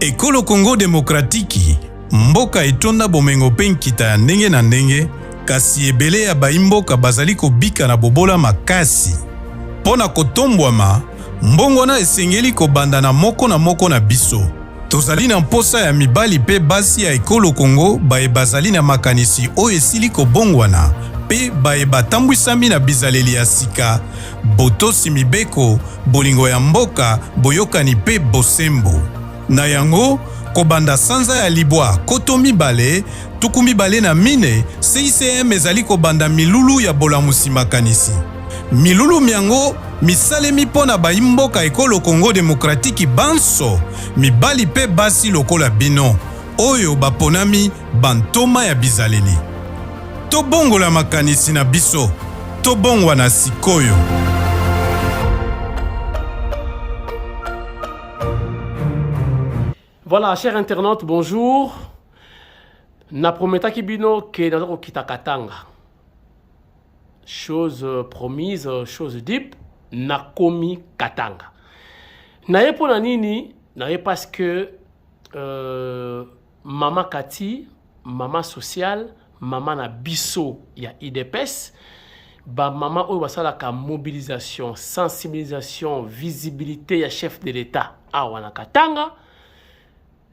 Ekolo Congo Demokratiki, mboka etonda bomengo pe nkita ya ndenge na ndenge, kasi ebele ya baimboka bazali kobika na bobola makasi. Pona kotombwama, mbongo na esengeli kobanda na moko na biso. Tozali na mposa ya mibali pe basi ya Ekolo Congo bae bazali na makanisi oyo esili kobongwana, pe bae batambwisami na bizaleli ya sika, botosi mibeko, bolingo ya mboka, boyokani pe bosembo. Na yango, kobanda sanza ya libwa koto mibale, tuku mibale na mine, CICM ezali kobanda milulu ya bolamusi makanisi. Milulu miango, misalemi pona baimboka Ekolo Congo Demokratiki banso, mibali pe basi lokola bino, oyo baponami bantoma ya bizaleli. Tobongola makanisi na biso, tobongwa na sikoyo. Voilà, chers internautes, bonjour. Na prometa kibino ke nazoko kitakatanga. Chose promise, chose deep, na komi katanga. Naye pona nini, naye parce que mama Kati, mama sociale, mama na biso ya IDPS, ba mama oyo basala ka mobilisation, sensibilisation, visibilité ya chef de l'État awa na katanga.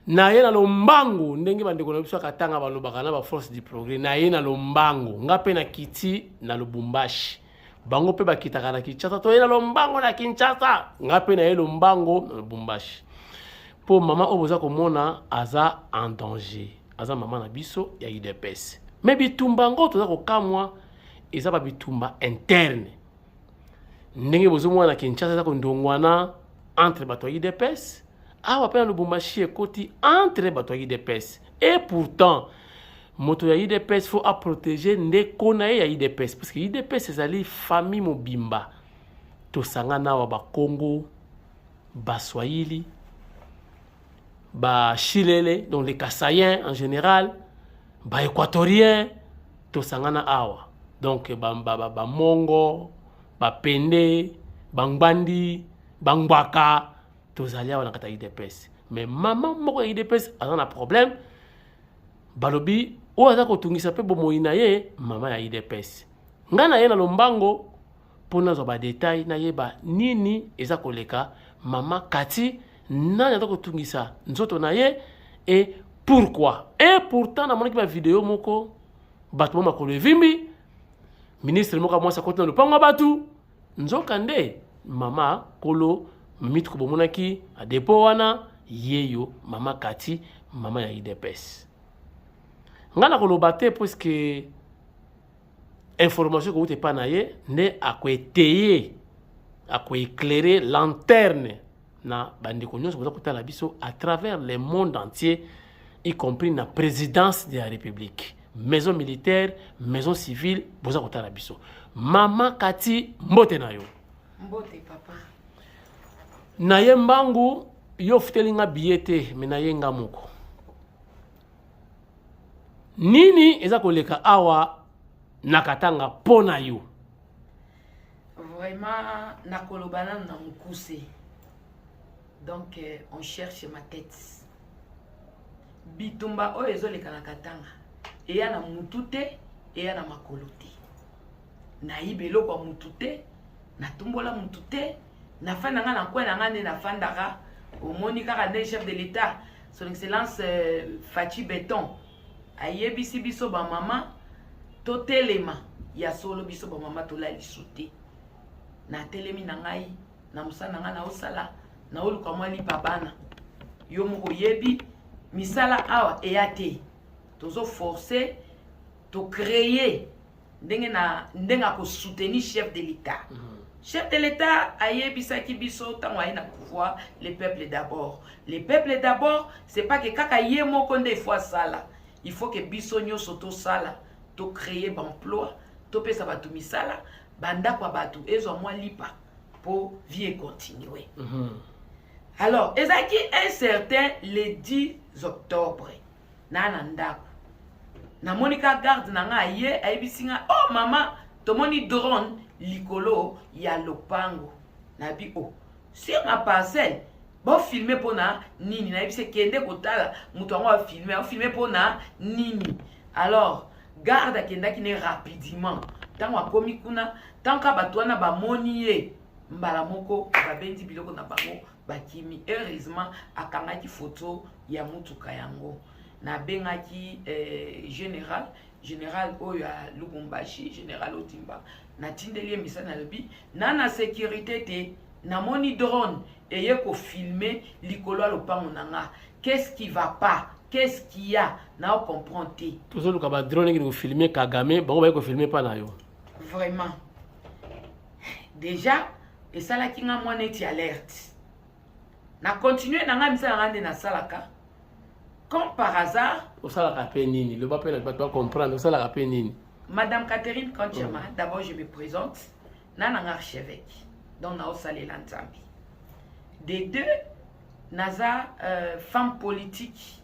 Na ye na lombango ndenge bandeko na biso katanga balobaka na ba force du progrès na ye na lombango ngape na kiti na Lubumbashi bango pe bakitaka na Kinshasa to ye na lombango na Kinshasa ngape na ye lombango na Lubumbashi po mama oboza komona aza en danger aza mama na biso ya IDPS mais bitumba ngo toza kokamwa eza ba bitumba interne ndenge bozo mwana Kinshasa za kondongwana entre bato ya IDPS awa pe na Lubumbashi ekoti entre bato ya IDPS et pourtant moto ya IDPS faut protéger ndeko na ye ya IDPS parce que IDPS ezali famille mobimba tosangana wa ba Congo ba Swahili ba Chilele donc les Kasaïens en général ba Équatoriens tosangana awa donc ba Mongo ba Pende ba Ngbandi ba Ngbaka tozali awa na kata IDPS mais maman moko ya IDPS aza na problème balobi o aza kotungisa pe bomoi na ye mama ya IDPS nga na ye na lombango pona zo ba détail na yeba nini eza koleka mama Kati nani aza kotungisa nzoto na ye et pourquoi et pourtant na monaki ba vidéo moko bato mama kolo evimbi ministre moko mwasa koti na lupango batu nzoka nde mama kolo mitko bomonaki a depo wana yeyo mama Kati mama ya IDPS ngana koloba te parce que information ko ute pa na ye ne akweteye akweéclairer lanterne na bandeko nyonso boza kotala biso à travers le monde entier y compris na présidence de la République maison militaire maison civile boza kotala biso mama Kati mbote na yo mbote papa na ye mbangu yo futelinga biyete me na ye nga moko nini eza koleka awa nakatanga pona yo vraiment nakolobana na mukuse donc on cherche ma tête bitumba oyo ezoleka na katanga eya na mutu te eya na makolo te nayiba eloko ya mutu te natumbola mutu te na fanda nga na kwe na nga nde na fandaka omoni kaka nde chef de l'État son excellence Fachi Beton ayebisi biso ba mama totelema ya solo biso ba mama tolali soute na telemi na ngai na musana nga na osala na oluka mwa lipa bana yo moko yebi misala awa eyate tozo forcer to créer ndenga ko soutenir chef de l'État. Chef de l'État ayebisaki biso tango ayi na pouvoir les peuples d'abord. Les peuples d'abord, c'est pas que kaka ye moko nde fois sala. Il faut que biso nyonso to sala, to créer emploi, to pesa batu misala, banda kwa batu ezo mwa lipa pour vie continuer. Alors, ezaki un certain le 10 octobre na ndako. Na Monica garde na nga ye ayibisinga oh mama tomoni drone likolo ya lopango na bi oh sur ma parcelle Bon filmer pour na nini na ebise kende kotala mutu yango va filmer pour na nini. Alors garde kenda ki ne rapidement tango akomi kuna tango bato wana bamoni ye mbala moko babendi biloko na bango bakimi. Heureusement akangaki photo ya mutuka yango na bengaki général oyo ya Lubumbashi, général Otimba na tindeli emisa na lobi na sécurité te na moni drone eye ko filmer likolo ya lopango nanga. Qu'est-ce qui va pas? Qu'est-ce qu'il y a? Na comprendre te. Tout ça le drone qui nous filmer Kagame, bon va ko filmer pas na yo. Vraiment. Déjà et ça là qui nga moi neti alerte. Na continuer na nga misa ngande na salaka. Comme par hasard, au salaka penini, le va pas comprendre, au salaka penini. Madame Catherine Kantiama, d'abord je me présente, nana archevêque, donc na osale l'antambi. Des deux, naza femme politique,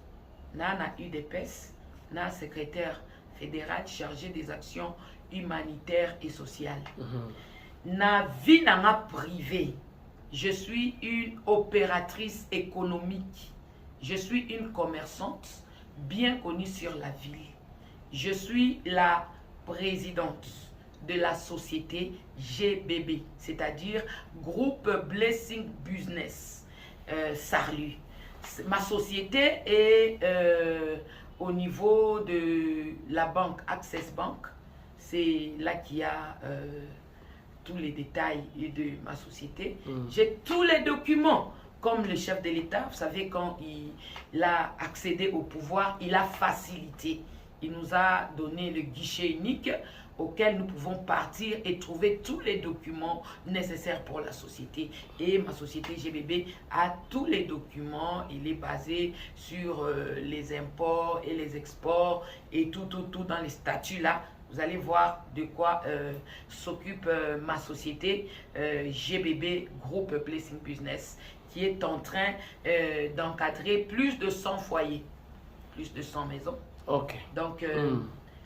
nana UDPS, na secrétaire fédéral chargé des actions humanitaires et sociales. Na vie nana privée, je suis une opératrice économique. Je suis une commerçante bien connue sur la ville. Je suis la présidente de la société GBB, c'est-à-dire Groupe Blessing Business Sarlu. Ma société est au niveau de la banque Access Bank. C'est là qu'il y a tous les détails de ma société. J'ai tous les documents. Comme le chef de l'État, vous savez, quand il a accédé au pouvoir, il a facilité. Il nous a donné le guichet unique auquel nous pouvons partir et trouver tous les documents nécessaires pour la société. Et ma société GBB a tous les documents. Il est basé sur les imports et les exports et tout dans les statuts là. Vous allez voir de quoi s'occupe ma société GBB, Groupe Blessing Business, qui est en train d'encadrer plus de 100 foyers, plus de 100 maisons. Ok. Donc,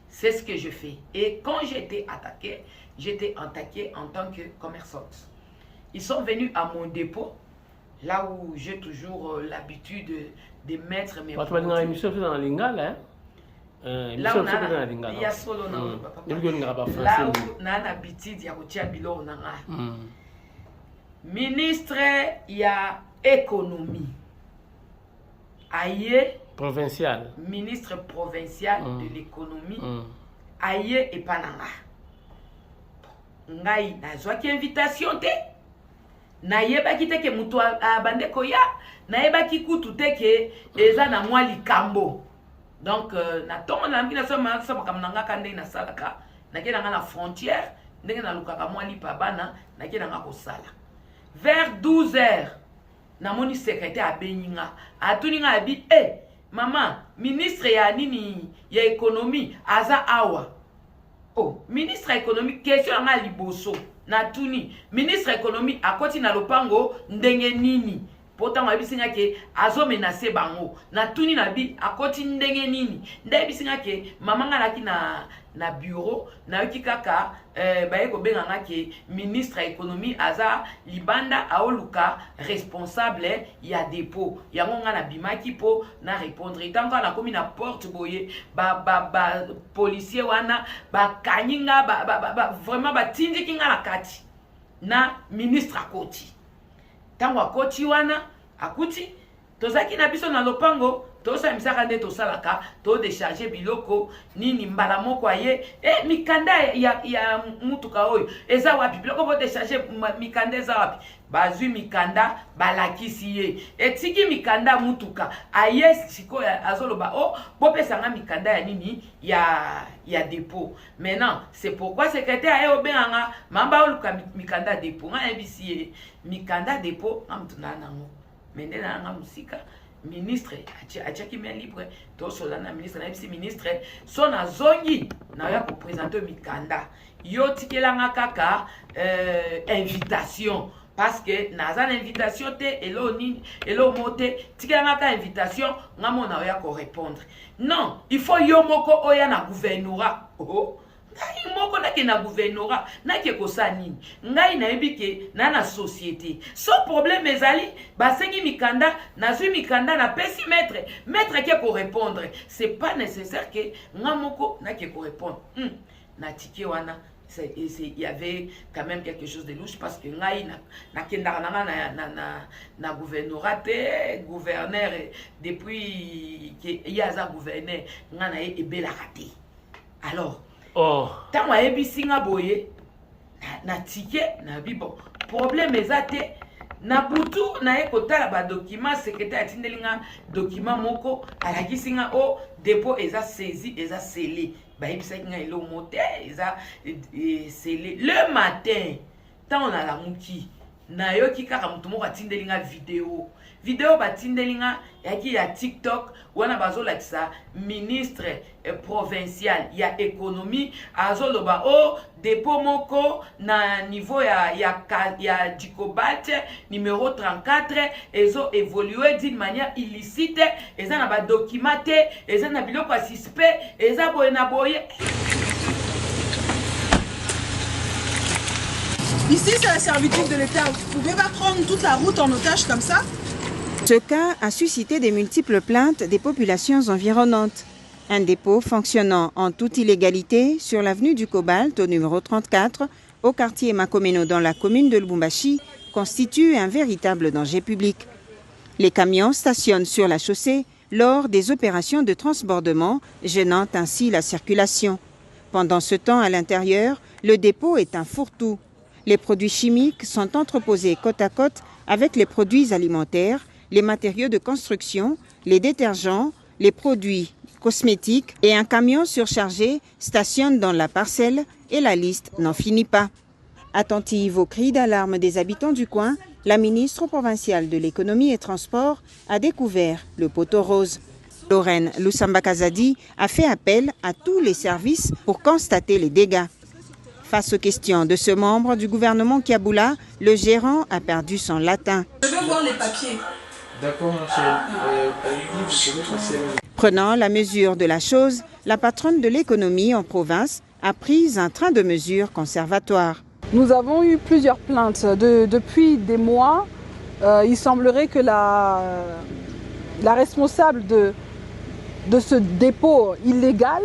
c'est ce que je fais. Et quand j'étais attaquée en tant que commerçante. Ils sont venus à mon dépôt, là où j'ai toujours l'habitude de mettre mes produits. Là, où il y a solo là où on a l'habitude de ministre, il y a économie. Aïe. Provincial. Ministre provincial de l'économie. Aïe et Pananga. Ngai na zwaki invitation te. Na yeba kite ke mutu abande koya. Na yeba kikutu te ke eza na mwa likambo. Donc na tongo na mbina sama kamnanga kande na salaka. Na ke na frontière, ndenge na lukaka mwa lipabana, na ke na ko sala. Vers 12h, namoni secrétaire abeninga, atuninga abi maman, ministre ya nini ya économie aza awa. Oh, ministre économique question nga liboso na tuni. Ministre économie akoti na lopango ndenge nini. Pourtant abisinga ke azo menacer bango. Na tuni na bi akoti ndenge nini. Nda abisinga ke mama nga laki na bureau na yoki kaka baye ko benga nga ke ministre économie aza libanda aoluka responsable ya dépôt. Yango nga na bimaki po na répondre. Tant na komi na porte boye ba policier wana ba kanyinga vraiment ba tindiki nga na kati na ministre akoti. Tango akoti wana akuti tozaki na biso na lopango tosa misaka nde tosalaka to décharger biloko nini mbala moko aye mikanda ya mutuka oyo eza wapi biloko bo décharger mikanda eza wapi bazwi mikanda balakisi ye etiki mikanda mutuka aye siko azoloba bo pesanga mikanda ya nini ya dépôt. Maintenant c'est pourquoi secrétaire aye obenganga mamba oluka mikanda dépôt nga ebisi mikanda dépôt ngamtuna nango mende na nga musika ministre atiaki main libre to solana ministre na bisi ministre son azongi na ya ko présenter mikanda yo tikelanga kaka invitation parce que naza invitation te elo mote tikelanga ka invitation ngamo na ya ko répondre non il faut yo moko oya na gouvernorat ngai moko nake na gouvernorat nake kosa nini ngai nayebi ke na société so problème ezali basengi mikanda nazwi mikanda na pesi maître ke ko répondre c'est pas nécessaire que nga moko nake ko répondre na tike wana il y avait quand même quelque chose de louche parce que ngai na gouvernorat gouverneur depuis que yaza gouverneur nga na ebela raté alors tant ayebisi nga boye na tike na bibo problème ezate na butu na ekotala ba document secrétaire atindelinga document moko alakisi nga o dépôt eza saisi eza scellé bayebisaki nga elo mote eza scellé le matin tant on a la muki na yoki kaka mutu moko atindelinga vidéo batindelinga yaki ya TikTok wana bazolakisa ministre provincial ya économie azoloba o dépôt moko na niveau ya Dicobalt numéro 34 ezo évoluer d'une manière illicite eza na ba documenté eza na biloko ya suspect eza boye na boye. Ici, c'est la servitude de l'État. Vous pouvez pas prendre toute la route en otage comme ça. Ce cas a suscité de multiples plaintes des populations environnantes. Un dépôt fonctionnant en toute illégalité sur l'avenue du Cobalt au numéro 34, au quartier Makomeno dans la commune de Lubumbashi, constitue un véritable danger public. Les camions stationnent sur la chaussée lors des opérations de transbordement, gênant ainsi la circulation. Pendant ce temps, à l'intérieur, le dépôt est un fourre-tout. Les produits chimiques sont entreposés côte à côte avec les produits alimentaires, les matériaux de construction, les détergents, les produits cosmétiques et un camion surchargé stationne dans la parcelle et la liste n'en finit pas. Attentive aux cris d'alarme des habitants du coin, la ministre provinciale de l'économie et transport a découvert le poteau rose. Lorraine Lusamba-Kazadi a fait appel à tous les services pour constater les dégâts. Face aux questions de ce membre du gouvernement Kiaboula, le gérant a perdu son latin. Je veux voir les papiers. D'accord, Prenant la mesure de la chose, la patronne de l'économie en province a pris un train de mesure conservatoire. Nous avons eu plusieurs plaintes depuis des mois. Il semblerait que la responsable de ce dépôt illégal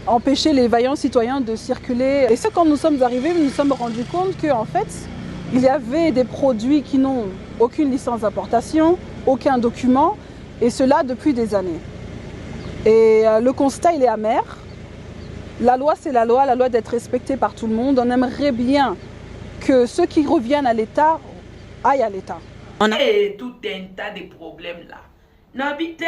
empêcher les vaillants citoyens de circuler. Et quand nous sommes arrivés, nous nous sommes rendus compte qu'en fait, il y avait des produits qui n'ont aucune licence d'importation, aucun document, et cela depuis des années. Et le constat, il est amer. La loi, c'est la loi doit être respectée par tout le monde. On aimerait bien que ceux qui reviennent à l'État aillent à l'État. Et tout un tas de problèmes là. N'habitez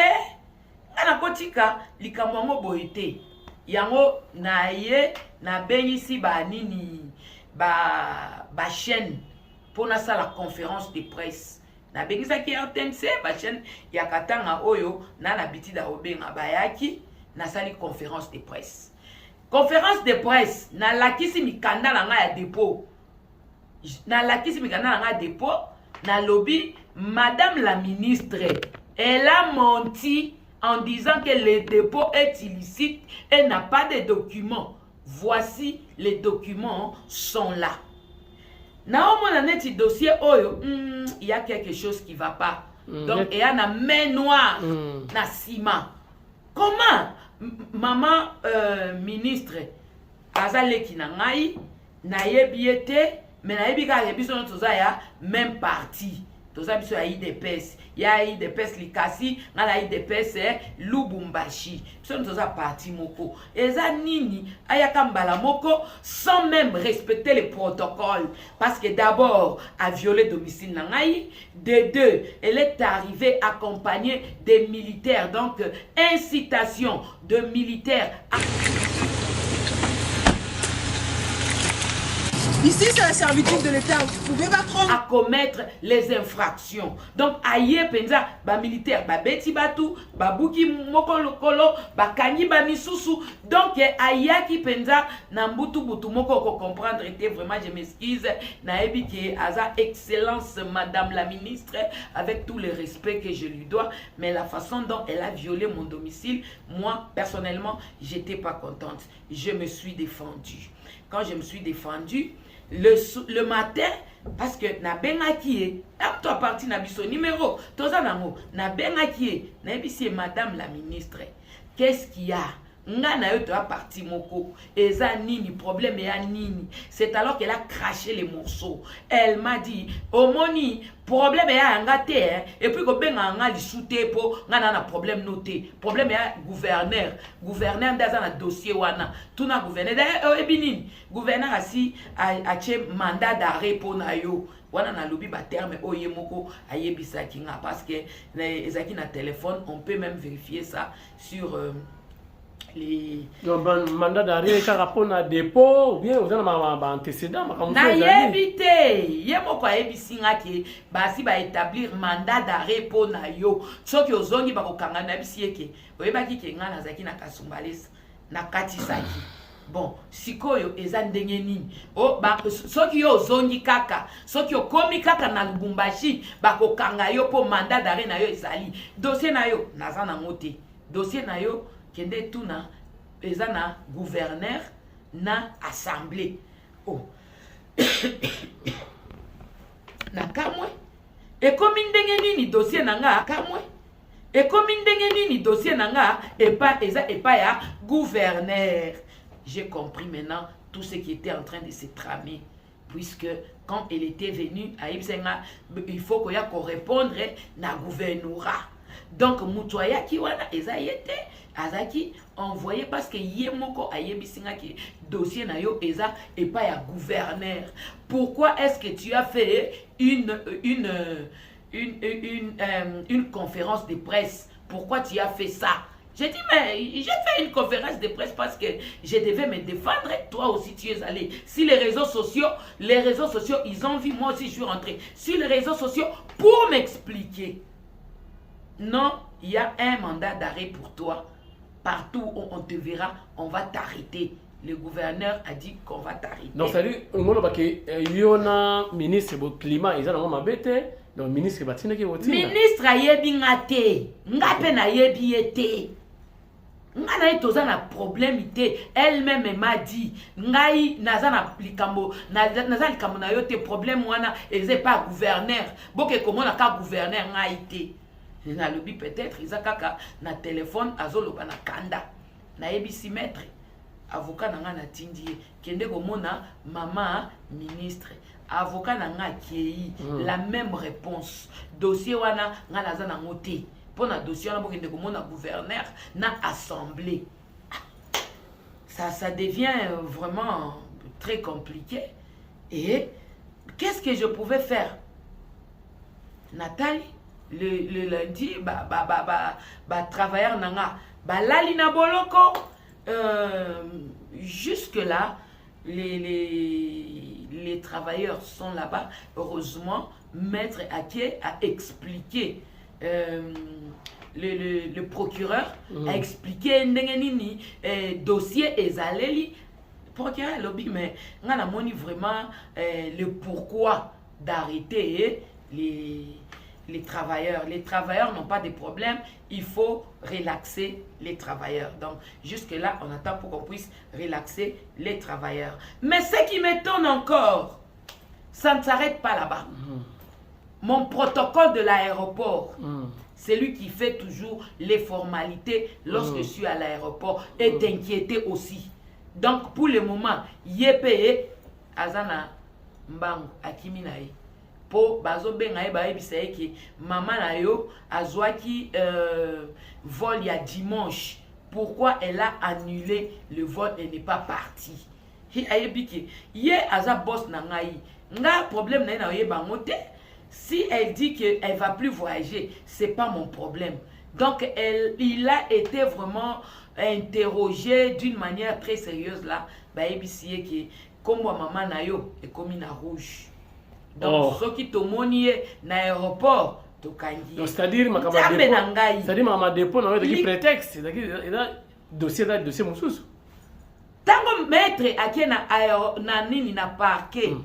ana kotika likambo boité yango na ye na bengisi ba nini ba chaîne pour na la conférence de presse na bengisa ki RTNC ba chaîne ya Katanga oyo na bitida obenga bayaki na sali conférence de presse na lakisi mikanda na nga ya dépôt na lobby madame la ministre elle a menti en disant que le dépôt est illicite et n'a pas de documents. Voici les documents sont là. Naomo na neti dossier oyo, il y a quelque chose qui va pas. Donc il y a una main noire na ciment. Comment maman ministre azaleki na ngai na yebiete mais na yebika yebiso toza ya même parti. Toza biso ya IDPS. Ya IDPS likasi na la IDPS Lubumbashi. Biso toza parti moko. Eza nini ayaka mbala moko sans même respecter les protocoles parce que d'abord a violé domicile na ngai, de deux, elle est arrivée accompagnée des militaires donc incitation de militaires. Ici, c'est la servitude de l'État. Vous pouvez pas prendre... À commettre les infractions. Donc, aïe, penza, ba militaire, ba beti batu, ba buki moko kolo, ba kanyi ba misusu. Donc, aïe qui penza, na mbutu butu moko ko comprendre était vraiment, je m'excuse, na ebi ki aza excellence, madame la ministre, avec tout le respect que je lui dois, mais la façon dont elle a violé mon domicile, moi, personnellement, j'étais pas contente. Je me suis défendue. Quand je me suis défendue, le matin, parce que na benga qui toi parti na biso numéro toza nango na benga qui na bisi madame la ministre, qu'est-ce qu'il y a nga na yo to parti moko eza nini problème ya nini? C'est alors qu'elle a craché les morceaux. Elle m'a dit omoni problème ya ngate et puis ko benga nga li soute po nga na problème noté problème ya gouverneur ndaza na dossier wana tuna gouverneur e binini gouverneur asi a che mandat d'arrêt pour na yo wana na lobi ba terme oye moko ayebisa kinga parce que ezaki na téléphone, on peut même vérifier ça sur les mandat d'arrêt car rapport na dépôt ou bien vous avez un antécédent na yebité yemoko ayebisinga ke basi ba établir mandat d'arrêt pour na yo soki ozongi ba kokanga na bisieke oyebaki ke nga nazaki na kasumbalesa na katisaki bon sikoyo eza ndenge nini o ba soki yo ozongi kaka soki okomi kaka na Lubumbashi ba kokanga yo po mandat d'arrêt na yo ezali dossier na yo naza na ngote dossier na yo kende tuna eza na gouverneur na assemblée oh na kamwe ekomi ndenge nini dossier nanga kamwe ekomi ndenge nini dossier nanga epa eza epa ya gouverneur. J'ai compris maintenant tout ce qui était en train de se tramer, puisque quand elle était venue à Ibsenga, il faut qu'on y a qu'on répondre na gouvernorat. Donc mutoya ki wana ezayete azaki envoyé parce que yemoko ayebisinga ki dossier na yo eza et pas ya gouverneur. Pourquoi est-ce que tu as fait une conférence de presse? Pourquoi tu as fait ça? J'ai dit, mais j'ai fait une conférence de presse parce que je devais me défendre. Toi aussi, tu es allé. Si les réseaux sociaux, ils ont vu, moi aussi, je suis rentré sur les réseaux sociaux pour m'expliquer. Non, il y a un mandat d'arrêt pour toi. Partout où on te verra, on va t'arrêter. Le gouverneur a dit qu'on va t'arrêter. Donc, salut, il y a un ministre du climat, il y a un ministre. Donc, ministre, ministre ayebi ngate, ngape na yebi ete. Ngana itoza na problème ite. Elle-même m'a dit, ngai naza na likambo, naza likambo na yote problème wana, eze pas gouverneur. Boke comment na ka gouverneur ngai ite. Na lobi peut-être iza kaka na téléphone azoloba na kanda. Na yebi si maître. Avocat nanga na tindie, kende komona maman ministre. Avocat nanga kiei la même réponse. Dossier wana nga naza na ngote. Pour na dossier wana bokende komona gouverneur na assemblée. Ça devient vraiment très compliqué. Et qu'est-ce que je pouvais faire? Nathalie le lundi travailleur nanga lali na boloko jusque là les travailleurs sont là-bas. Heureusement, Maître Ake a expliqué, le procureur a expliqué dossier ezaleli. Procureur lobby, mais on a vraiment le pourquoi d'arrêter les travailleurs. Les travailleurs n'ont pas de problème, il faut relaxer les travailleurs. Donc, jusque-là, on attend pour qu'on puisse relaxer les travailleurs. Mais ce qui m'étonne encore, ça ne s'arrête pas là-bas. Mon protocole de l'aéroport, c'est lui qui fait toujours les formalités lorsque je suis à l'aéroport, est inquiété aussi. Donc, pour le moment, Yepeye, Azana, Mbangu, Akiminae. Po bazo benga ba ebisa ki maman na yo azwaki vol ya dimanche. Pourquoi elle a annulé le vol et n'est pas partie? Hi ayebiki ye aza boss na ngai. Nga problème na ye bangote. Si elle dit que elle va plus voyager, c'est pas mon problème. Donc il a été vraiment interrogé d'une manière très sérieuse là. Ba ebisi ki kombo maman na yo ekomi na rouge. Donc soki tomoni ye na aéroport tokangi. Donc c'est-à-dire ma dépôt na yo de prétexte, c'est-à-dire dossier mususu. Tango maître akena na nini na parquet.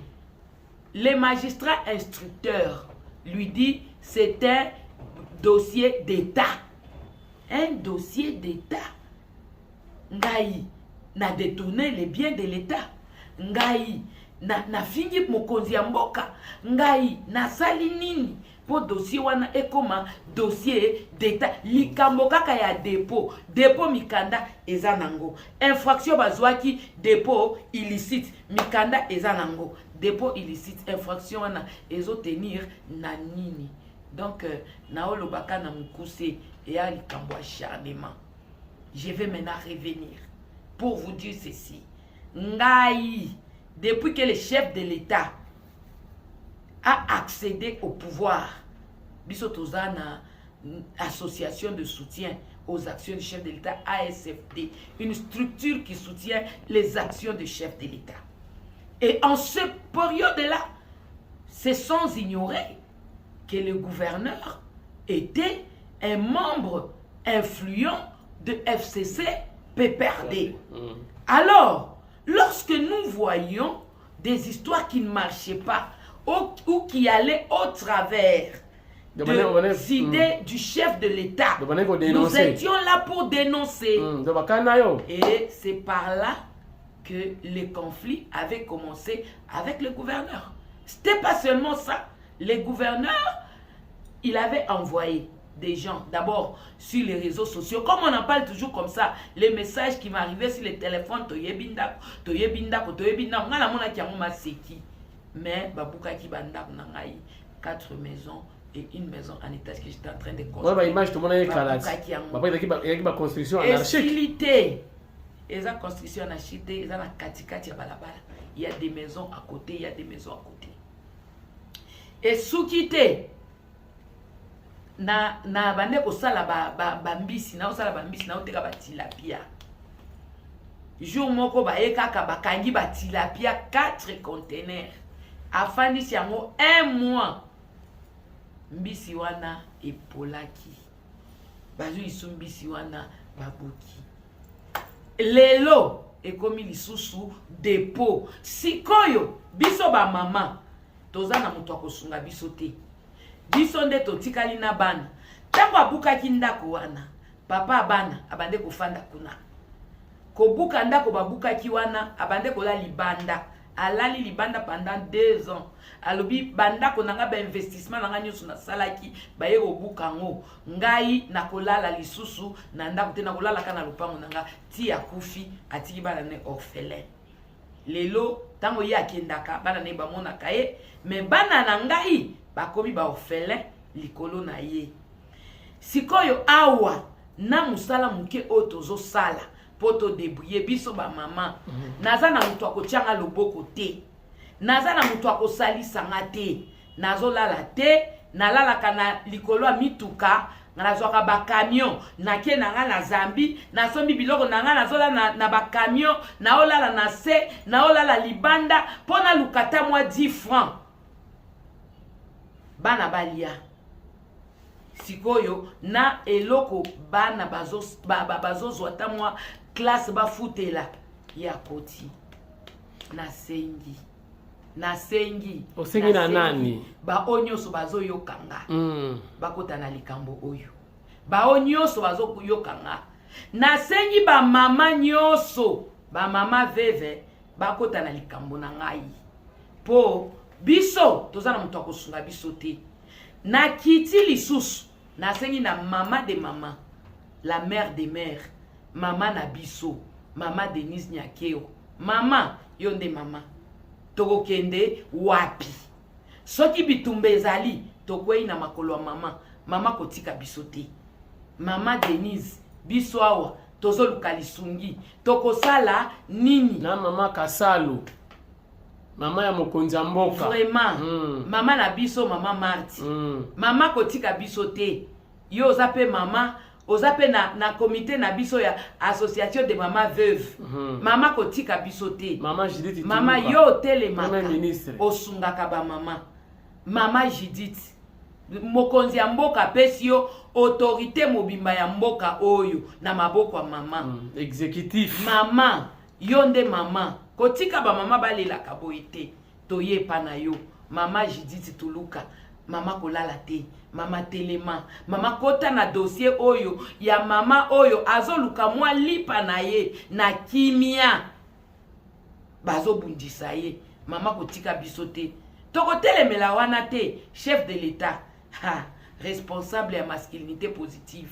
Le magistrat instructeur lui dit c'est un dossier d'État. Un dossier d'État. Ngai na détourné les biens de l'État. Ngai na fingi mokonzi ya mboka. Ngai na sali nini pour dossier wana ekoma dossier d'État. Likambo kaka ya dépôt. Dépôt mikanda eza nango. Infraction bazwaki dépôt illicite. Mikanda eza nango. Dépôt illicite, infraction wana ezo tenir na nini. Donc na olobaka na mukuse et à likambo acharnement. Je vais maintenant revenir pour vous dire ceci. Ngai, depuis que le chef de l'État a accédé au pouvoir, Bissotozana, association de soutien aux actions du chef de l'État, ASFD, une structure qui soutient les actions du chef de l'État. Et en cette période-là, c'est sans ignorer que le gouverneur était un membre influent de FCC PPRD. Alors, lorsque nous voyons des histoires qui ne marchaient pas ou qui allaient au travers des idées du chef de l'État, nous étions là pour dénoncer. Et c'est par là que le conflit avait commencé avec le gouverneur. C'était pas seulement ça. Le gouverneur, il avait envoyé des gens, d'abord sur les réseaux sociaux, comme on en parle toujours comme ça, les messages qui m'arrivaient sur le téléphone, mais babuka ki banda nangai 4 maisons et une maison en étage que j'étais en train de construire. Ouais, image tout le monde est calade. Papa il y a construction anarchique. Et la construction anarchique, il y a la katikati ya balabala. Il y a des maisons à côté, il y a des maisons à côté. Et soukite na bande ko sala bambisi na osala bambisi na oteka ba tilapia. Jour moko ba ekaka bakangi ba tilapia 4 containers. Afandi siango 1 mois. Mbisi wana epolaki. Bazu isumbisi wana baboki. Lelo ekomi lisusu dépôt. Sikoyo biso ba mama tozana mutu akosunga biso te. Biso nde totikali na bana. Tango abukaki ndako wana, papa bana abande kofanda kuna. Kobuka ndako babukaki wana abande kola libanda. Alali libanda pendant 2 ans. Alobi banda konanga ba investissement nanga nyoso na salaki ba ye kobuka ngo. Ngai nakolala lisusu na ndako te nakolala kana lupango nanga ti akufi atiki bana ne orphelin. Lelo tango ye akendaka bana ne bamona kaye mais bana na ngai bakomi ba orphelin likolo na ye. Sikoyo awa na musala muke otozo sala poto debrouiller biso ba mama. Naza na mutu akotianga loboko te. Naza na mutu akosalisa nga te. Nazo lala te, nalala kana likolo mituka, nazwaka ba camion, nake nanga na Zambi, nasombi biloko nanga nazola na ba camion, na olala na se, na olala libanda, pona lukata mwa 10 francs. Bana balia. Sikoyo na eloko bana bazo zwata mwa classe ba futela ya koti. Nasengi osengi na nani ba onyoso bazo yokanga bakota na likambo oyo ba onyoso bazo yokanga nasengi ba mama nyoso ba mama veve bakota na likambo na ngai po biso tozana mutu akosunga biso te na kiti lisusu nasengi na mama de mama la mère des mères mama na biso mama Denise Nyakeo mama yonde mama toko kende wapi soki bitumbe ezali tokwei na makolo wa mama kotika biso te mama Denise biso awa tozo lukalisungi toko sala nini na mama Kasalo mama ya mokonza mboka vraiment mama na biso mama Marti mama kotika biso te yo zape mama oza pe na comité na biso ya association de mama veuve mama kotika biso te mama yo telemaka osungaka bamama mama Judith mokonzi ya mboka apesi yo autorité mobimba ya mboka oyo na maboko ya mama exécutif mama yo nde mama kotika bamama balelaka boye te toyepa na yo mama Judith tuluka mama kolala te mama telema mama kota na dossier oyo ya mama oyo azoluka mwa lipa na ye na kimia bazobundisa ye mama kotika biso te tokotelemela wana te chef de l'état responsable ya masculinité positive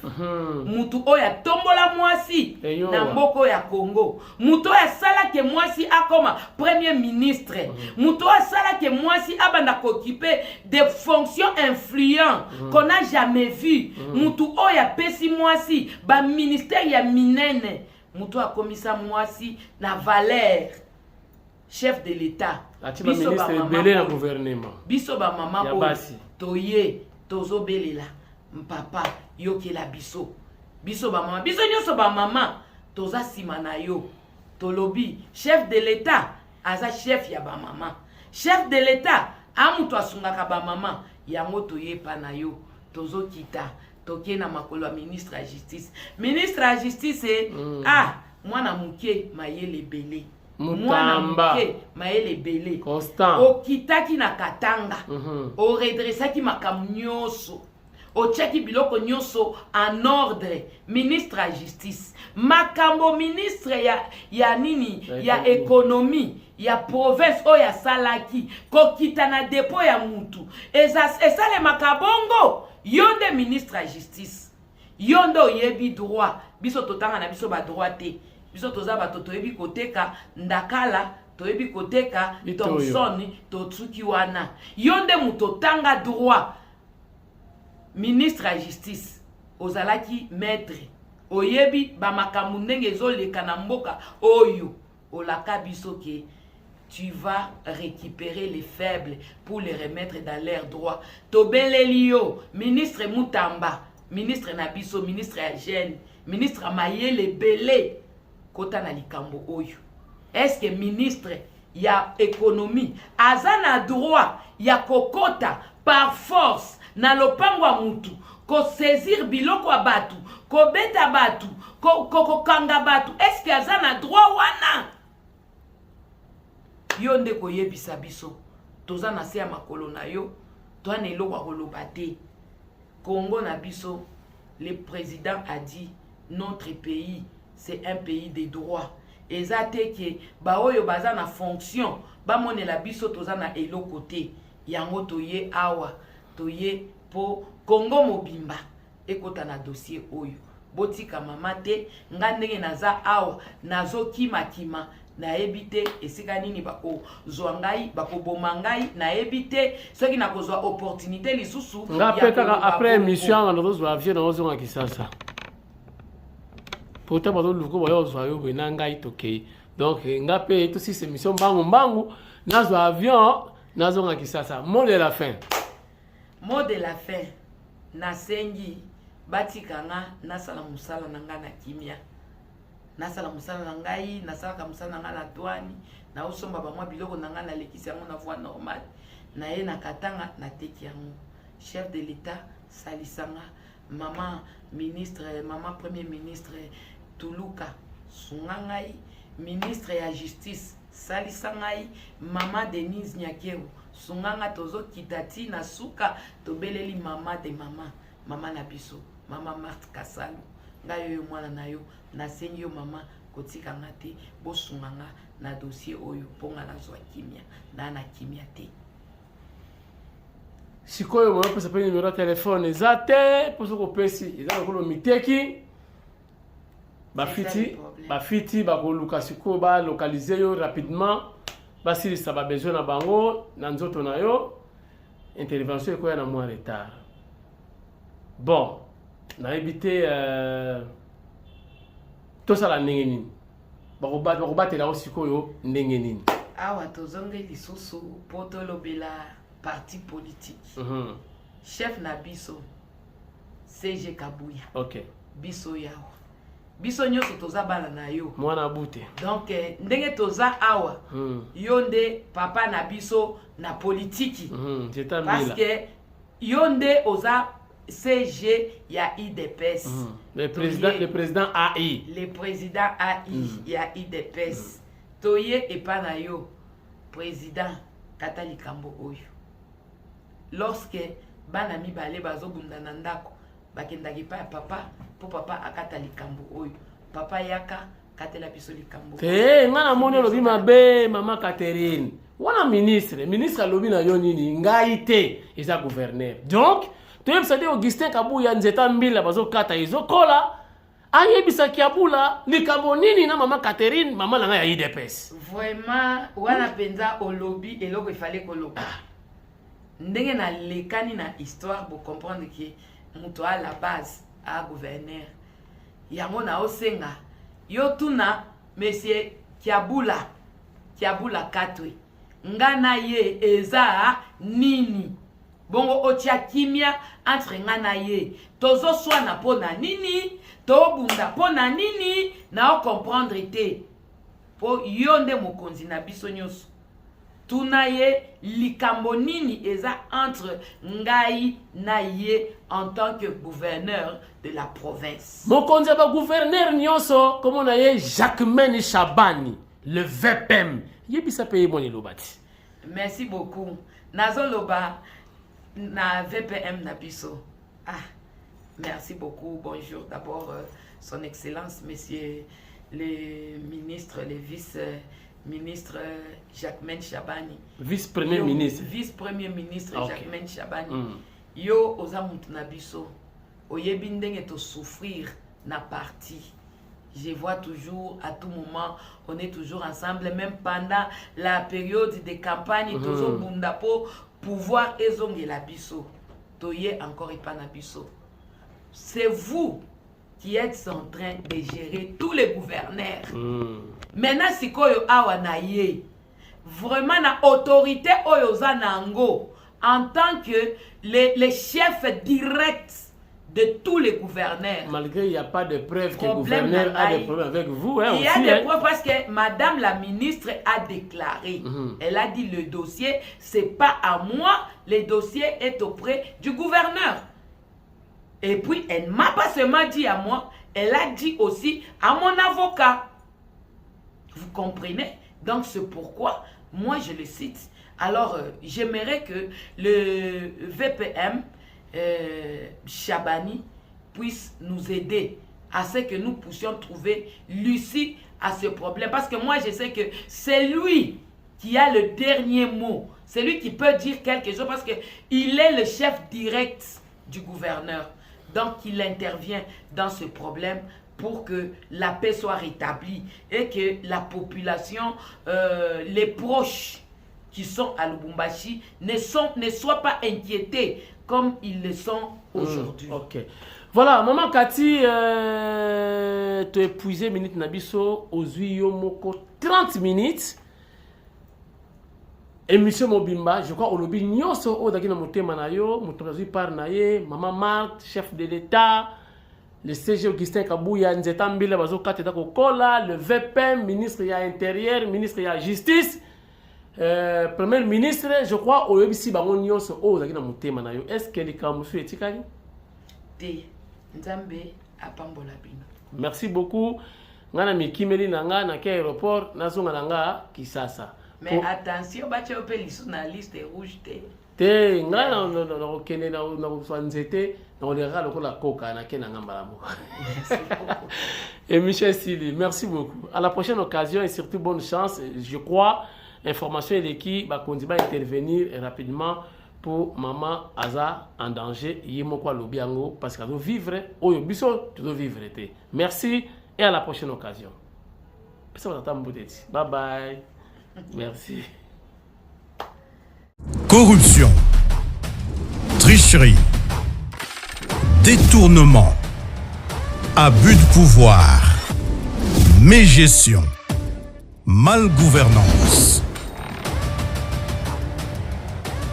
mutu oyo atombola mwasi na mboka ya Congo mutu oyo asalaki mwasi akoma premier ministre mutu oyo asalaki mwasi abanda kokipe des fonctions influents qu'on n'a jamais vu mutu oyo apesi mwasi ba ministère ya minene mutu akomisa mwasi na valeur chef de l'état biso ba mama na gouvernement biso ba mama oyo toye tozobelela mpapa yokela biso biso ba mama biso nyonso ba mama toza sima na yo tolobi chef de l'état aza chef ya ba mama chef de l'état amutu asungaka ba mama yango toyepa na yo tozokita toke na makolo ya ministre ya justice mwana muke mayele bele mwana muke mayele bele constant okitaki na Katanga oredresaki makambo nyonso otiaki biloko nyonso en ordre ministre ya justice makambo ministre ya nini ya économie ya province oyo asalaki kokita na dépôt ya mutu esalemaka bongo yo nde ministre ya justice yo nde oyebi droit biso totanga na biso ba droit te biso toza bato toyebi koteka ndakala toyebi koteka Thomson totsuki wana yo nde muto tanga droit ministre ya justice ozalaki maître oyebi ba makambo ndenge ezoleka na mboka oyo olaka biso ke tu vas récupérer les faibles pour les remettre dans leur droit tobeleli yo ministre Mutamba ministre na biso ministre ya jeune ministre Mayele Bele kota na likambo oyo est-ce que ministre ya économie aza na droit ya kokota par force na lopango ya mutu ko saisir biloko ya batu ko beta batu ko kanga batu est-ce que aza na droit wana yo nde koyebisa biso toza na se ya makolo na yo toana eloko koloba te Congo na biso le président a dit notre pays c'est un pays de droit ezate ke ba oyo baza na fonction ba monela biso toza na eloko te yango toye awa toye po Congo mobimba ekota na dossier oyo botika mama te nga ndenge naza awa nazokima kima nayebi te esika nini bakozwa ngai bakoboma ngai nayebi te soki nakozwa opportunité lisusu nga pe kaka après émission nga tozwa avion na ozonga Kisasa pourtant bato luko boyo ozwa yo bena ngai tokei donc nga pe to si émission mbangu nazwa avion nazonga Kisasa. Mot de la fin nasengi batika nga nasala musala na nga na kimia nasala musala na ngai nasalaka musala na nga na douane na osomba ba mwa biloko na nga na lekisi yango na voie normale na ye na Katanga na teki yango chef de l'état salisanga mama ministre mama premier ministre Tuluka sunga ngai ministre ya justice salisanga mama Denise Nyakero sunga nga tozo kitati na suka tobeleli mama de mama na biso mama Marthe Kasalu ngai yo mwana na yo nasengi yo mama kotika nga te bosunga nga na dossier oyo ponga nazwa kimia na kimia te sikoyo mwa pesa pe numéro de téléphone ezate poso ko pesi ezalo ko miteki bafiti bakoluka sikoyo ba localiser yo rapidement basilisa ba besoin na bango na nzoto na yo intervention ekoya na mwa retard bon na éviter tout ça la ndenge nini bakobatela sikoyo ndenge nini awa tozonge lisusu po tolobela parti politique chef na biso CG Kabuya biso yawa biso nyonso toza bana na yo mwana bute donc ndenge toza awa yo nde papa na biso na politiki parce que yo nde oza CG ya IDPS le président AI le président AI ya IDPS toye epa na yo président kata likambo oyo lorsque bana mibale bazobunda na ndako bakendaki pa papa po papa akata likambo oyo papa yaka katela biso likambo ngana moni lobi mabe mama Catherine wana ministre alobi na yo nini ngai te eza gouverneur donc toyebisa te Augustin Kabuya nzeta mbila bazokata izokola ayebisa kiabula likambo nini na mama Catherine mama na ngai ya IDPS vraiment wana penza olobi eloko ifale koloba ndenge na lekani na histoire pour comprendre que muto à la base à gouverneur yango na osenga yo tuna monsieur Kiabula Katwe ngana ye eza nini bongo otia kimia entre ngana ye tozo swana pona nini to bunda pona nini na o comprendre te po yonde mokonzi na biso nyonso tuna ye likambo nini eza entre ngai na ye en tant que gouverneur de la province. Mokonzi ba gouverneur nyonso comme on a ye Jacquemaine Chabani le VPM yebisa paye moni lobati. Merci beaucoup. Nazo loba na VPM na biso. Merci beaucoup. Bonjour d'abord son excellence monsieur le ministre le vice-ministre Jacquemaine Chabani. Vice-premier ministre. Vice-premier ministre Jacquemaine Chabani. Yo oza mutu na biso. Oyebi ndenge to souffrir na parti. Je vois toujours, à tout moment, on est toujours ensemble, même pendant la période de campagne, toujours bundapo, pouvoir ezonge la biso. Toye encore et pas na biso. C'est vous qui êtes en train de gérer tous les gouverneurs. Maintenant, si koyo awa na ye, vraiment na autorité oyoza nango, en tant que les chefs directs de tous les gouverneurs. Malgré il n'y a pas de preuve que le gouverneur a des problèmes avec vous. Il y a des preuves parce que Madame la ministre a déclaré. Elle a dit le dossier, c'est pas à moi, le dossier est auprès du gouverneur. Et puis, elle m'a pas seulement dit à moi, elle a dit aussi à mon avocat. Vous comprenez? Donc, c'est pourquoi, moi, je le cite. Alors, j'aimerais que le VPM Chabani puisse nous aider à ce que nous puissions trouver l'issue à ce problème. Parce que moi, je sais que c'est lui qui a le dernier mot. C'est lui qui peut dire quelque chose parce qu'il est le chef direct du gouverneur. Donc, il intervient dans ce problème pour que la paix soit rétablie et que la population, les proches qui sont à Lubumbashi ne soient pas inquiétés comme ils le sont aujourd'hui. Ok. Voilà, maman Cathy, tu as épuisé minute nabiso ozui yomoko 30 minutes. Émission Mobimba, je crois au lobby nyonso o daki na motema na yo, motorazi par na ye, maman Marthe, chef de l'État, le CG Augustin Kabuya nzeta mbila bazo kateta kokola, le VPM, ministre ya intérieur, ministre ya justice. Premier ministre, je crois, au BBC bango nyonso o daki na motema na yo. Est-ce que les kamusu etikali? Te, nzambe apambola bino. Merci beaucoup. Ngana mikimeli nanga na ke aéroport nazonga nanga Kisasa. Mais attention, bache ope lisu na liste rouge te. Te, ngana na okene na nzete na olera lokola koka na ke nanga mbalamu. Merci beaucoup. Et Michel Sili, merci beaucoup. À la prochaine occasion et surtout bonne chance. Je crois information et l'équipe va continuer à intervenir rapidement pour maman Aza en danger yemoko lobiango parce qu'elle doit vivre oyo biso tu dois vivre. Merci et à la prochaine occasion. Bye bye. Merci. Corruption, tricherie, détournement, abus de pouvoir, mégestion, malgouvernance.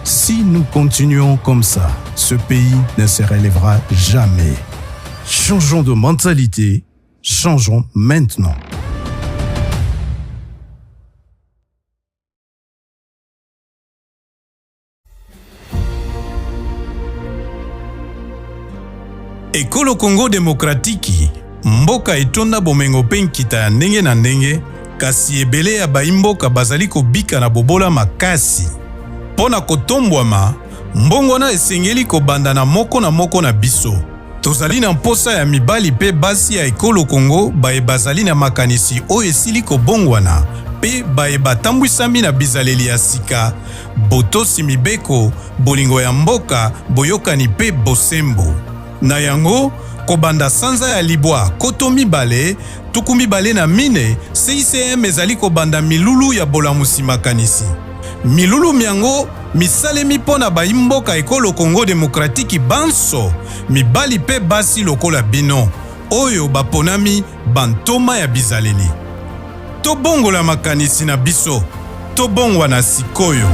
Si nous continuons comme ça, ce pays ne se relèvera jamais. Changeons de mentalité, changeons maintenant. Ekolo Congo Demokratiki, mboka etonda bomengo pe nkita ya ndenge na ndenge, kasi ebele ya baimboka bazali kobika na bobola makasi. Pona kotombwama, mbongwana esengeli kobanda na moko na biso. Tozali na mposa ya mibali pe basi ya ekolo Congo baye bazali na makanisi oyo esili kobongwana pe baye batambwisami na bizaleli ya sika, botosi mibeko, bolingo ya mboka, boyokani pe bosembo. Na yango, kobanda sanza ya libwa koto mibale, tuku mibale na mine, CICM ezali kobanda milulu ya bolamusi makanisi. Milulu miango, misalemi pona baimboka ekolo Congo Demokratiki banso, mibali pe basi lokola bino, oyo baponami bantoma ya bizaleli. Tobongola makanisi na biso, tobongwa na sikoyo.